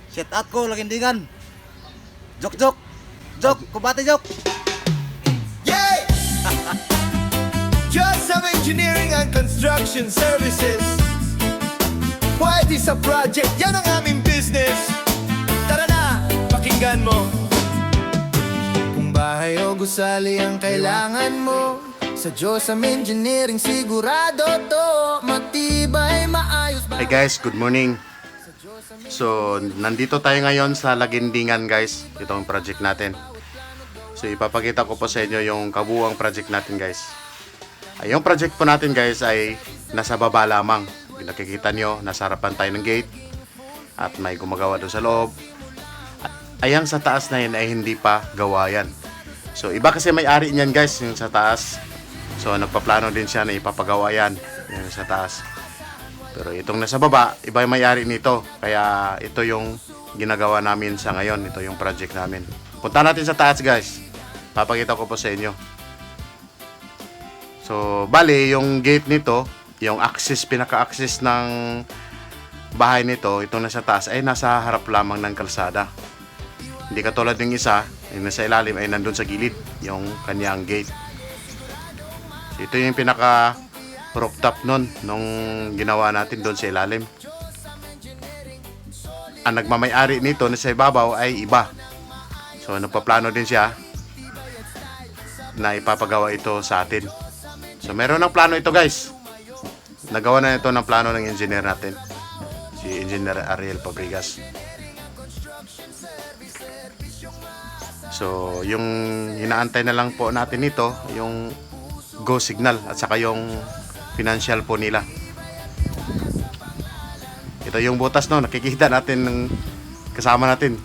Shout out ko Lagindingan. Jok. Kubate jok. Yeah! Just of Engineering and Construction Services. Pwede sa project, yan ang aming business. Tara na, pakinggan mo. Kung bahay o gusali ang kailangan mo, sa Josam Engineering sigurado to. Matibay, maayos ba? Hey guys, good morning. So, nandito tayo ngayon sa Lagindingan guys. Ito ang project natin. So, ipapakita ko po sa inyo yung kabuuang project natin guys. Yung project po natin guys ay nasa baba lamang. Nakikita nyo, nasa harapan tayo ng gate. At may gumagawa doon sa loob. At ayang sa taas na yun ay hindi pa gawa yan. So, iba kasi may-ari niyan guys, yung sa taas. So, nagpaplano din siya na ipapagawa yan. Yung sa taas. Pero itong nasa baba, iba yung may-ari nito. Kaya ito yung ginagawa namin sa ngayon. Ito yung project namin. Punta natin sa taas guys. Papakita ko po sa inyo. So, bali, yung gate nito, yung access, pinaka-access ng bahay nito, itong nasa taas, ay nasa harap lamang ng kalsada. Hindi katulad ng isa, yung nasa ilalim ay nandun sa gilid, yung kanyang gate. So, ito yung pinaka-rooftop nun, nung ginawa natin doon sa ilalim. Ang nagmamayari nito na sa ibabaw ay iba. So, nagpaplano din siya na ipapagawa ito sa atin. So, meron ng plano ito guys. Nagawa na ito ng plano ng engineer natin. Si Engineer Ariel Fabregas. So, yung inaantay na lang po natin ito, yung go signal at saka yung financial po nila. Ito yung butas no, nakikita natin ng kasama natin.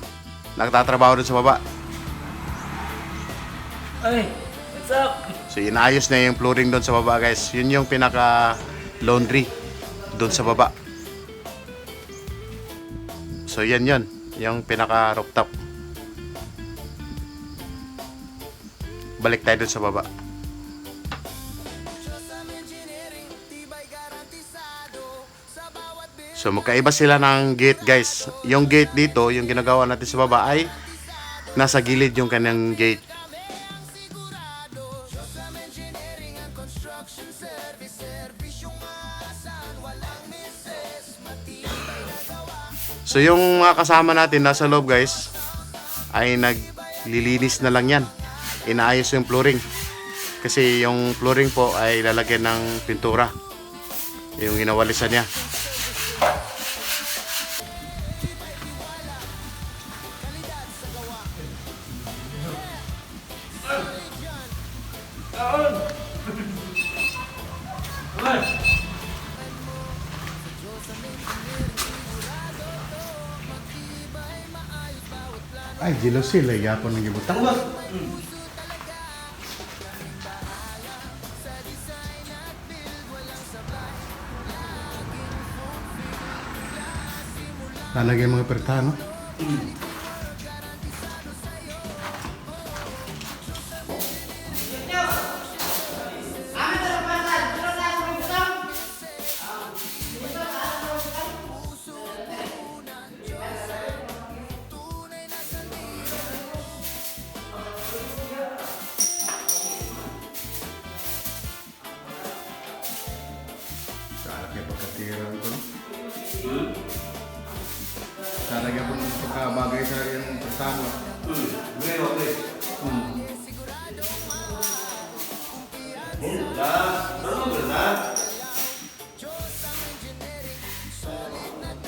Nagtatrabaho dun sa baba. Ay, what's up? So, inaayos na yung flooring doon sa baba guys. Yun yung pinaka laundry doon sa baba. So, yan yun. Yung pinaka rooftop. Balik tayo doon sa baba. So, magkaiba sila ng gate guys. Yung gate dito, yung ginagawa natin sa baba ay nasa gilid yung kanyang gate. So yung mga kasama natin nasa loob guys ay naglilinis na lang yan. Inaayos yung flooring. Kasi yung flooring po ay lalagyan ng pintura. Yung hinawalisan niya. Ay, dilo sila. Yapon ng ibutan. Lalagay mga pertano. Salagyan pagkatiran ko. Salagyan ko ng pagkabagay sa yung pertano.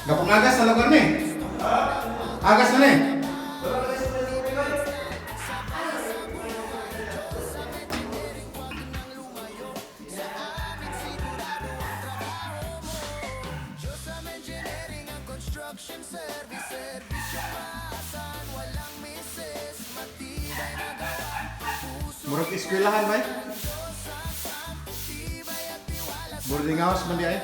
Gapong agas sa lugar ni? Agas na ni? Murag eskwelahan ba? Boarding house man di ay?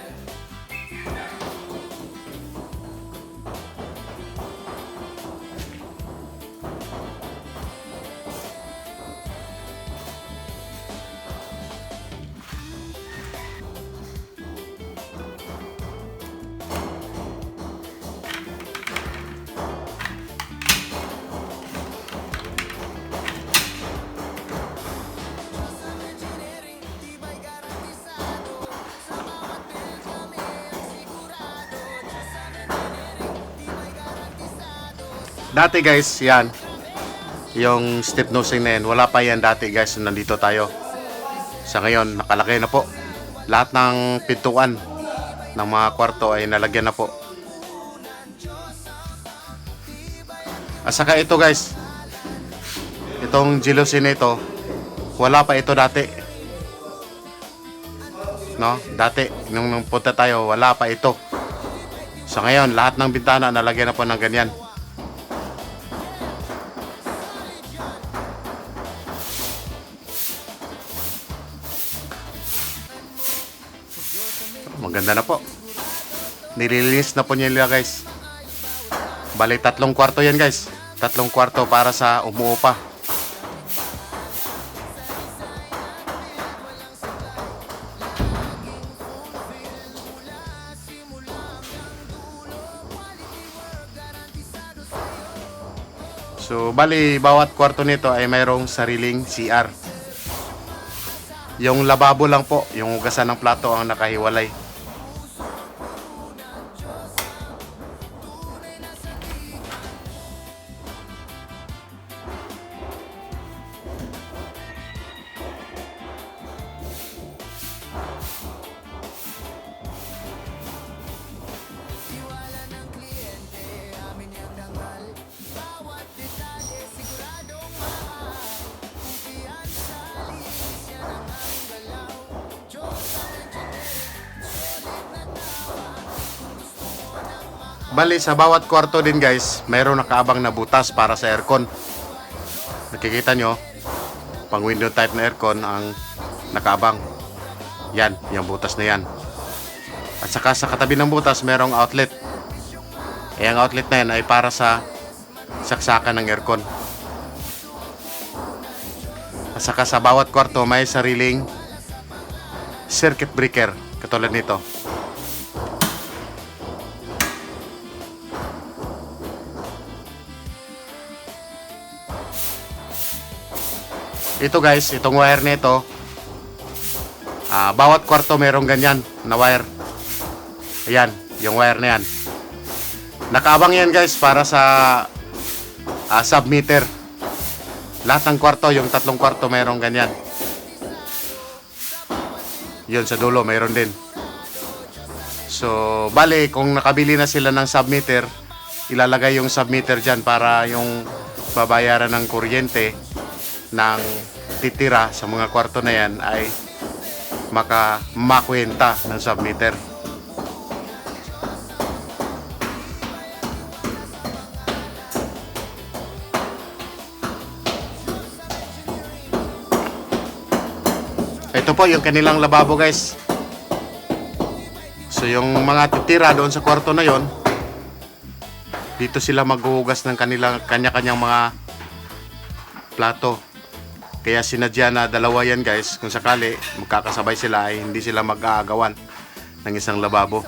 Dati guys, yan. Yung step nosing na yan, wala pa yan dati guys, nandito tayo. Sa ngayon, nakalagay na po. Lahat ng pintuan ng mga kwarto ay nalagyan na po. At saka ito guys, itong gelosin na ito, wala pa ito dati. No? Dati, nung punta tayo, wala pa ito. Sa ngayon, lahat ng bintana nalagyan na po ng ganyan. Maganda na po. Nililinis na po nila guys. Bali 3 kwarto yan guys. 3 kwarto para sa umuupa. So bali bawat kwarto nito ay mayroong sariling CR. Yung lababo lang po, yung hugasan ng plato ang nakahiwalay. Bali sa bawat kwarto din guys, mayroong nakaabang na butas para sa aircon. Nakikita nyo, pang window type na aircon ang nakaabang. Yan, yung butas na yan. At saka sa katabi ng butas, mayroong outlet. Ang outlet na yan ay para sa saksakan ng aircon. At saka sa bawat kwarto, may sariling circuit breaker, katulad nito. Ito guys, itong wire nito, bawat kwarto merong ganyan na wire. Ayan, yung wire na yan. Nakaabang yan guys para sa submeter. Lahat ng kwarto, yung 3 kwarto merong ganyan. Yun sa dulo, mayroon din. So, bali, kung nakabili na sila ng submeter, ilalagay yung submeter dyan para yung babayaran ng kuryente ng titira sa mga kwarto na yan ay makwenta ng submeter. Ito po yung kanilang lababo guys. So yung mga titira doon sa kwarto na yon, dito sila maghuhugas ng kanya-kanyang mga plato. Kaya sinadya na dalawa yan guys. Kung sakali magkakasabay sila ay hindi sila mag-aagawan ng isang lababo.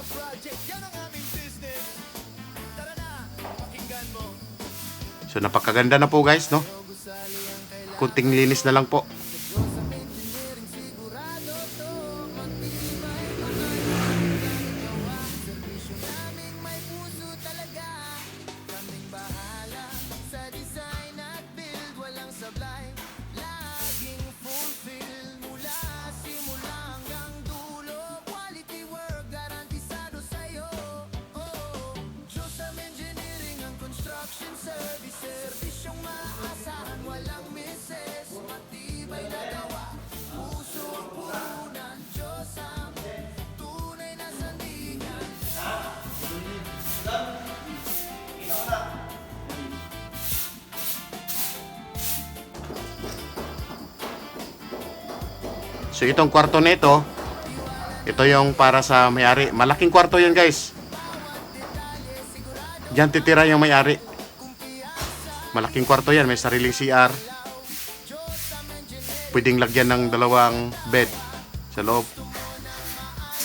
So napakaganda na po guys, no? Kunting linis na lang po. So itong kwarto nito, ito yung para sa may-ari. Malaking kwarto yan guys. Diyan titira yung may-ari. Malaking kwarto yan, may sariling CR. Pwedeng lagyan ng 2 bed sa loob.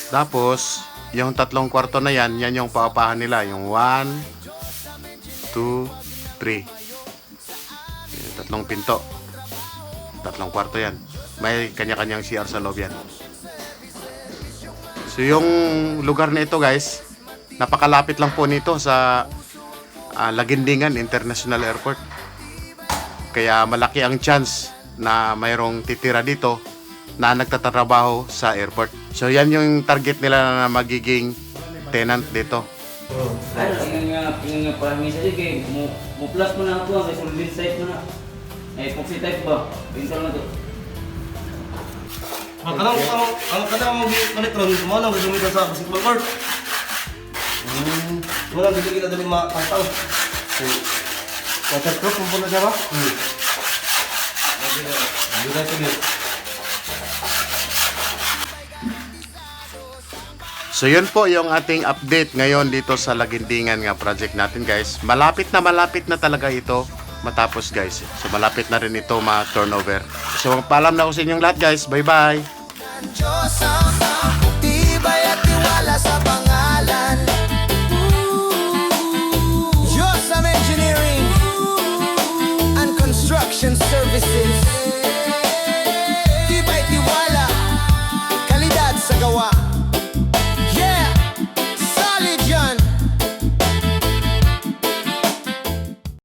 Tapos, yung 3 kwarto na yan, yan yung paupahan nila. Yung 1, 2, 3. Yung 3 pinto. 3 kwarto yan. May kanya-kanyang CR sa loob yan. So yung lugar na ito guys, napakalapit lang po nito sa Lagindingan International Airport. Kaya malaki ang chance na mayroong titira dito na nagtatrabaho sa airport. So yan yung target nila na magiging tenant dito. Ay, ingin nga parang isa kay mo plus mo na ako, may solid type mo na. Ay, epoxy type ba? Pintal na to. Ang kanang manitron, mo nang gagamitan sa basketball court. Mo nang gagamitan dali makataw. Waterproof mo po na siya ba? Dito sige. So yun po yung ating update ngayon dito sa Lagindingan nga project natin guys. Malapit na talaga ito matapos guys. So malapit na rin ito ma-turnover. So paalam na ako sa inyong lahat guys. Bye bye! Diyos ang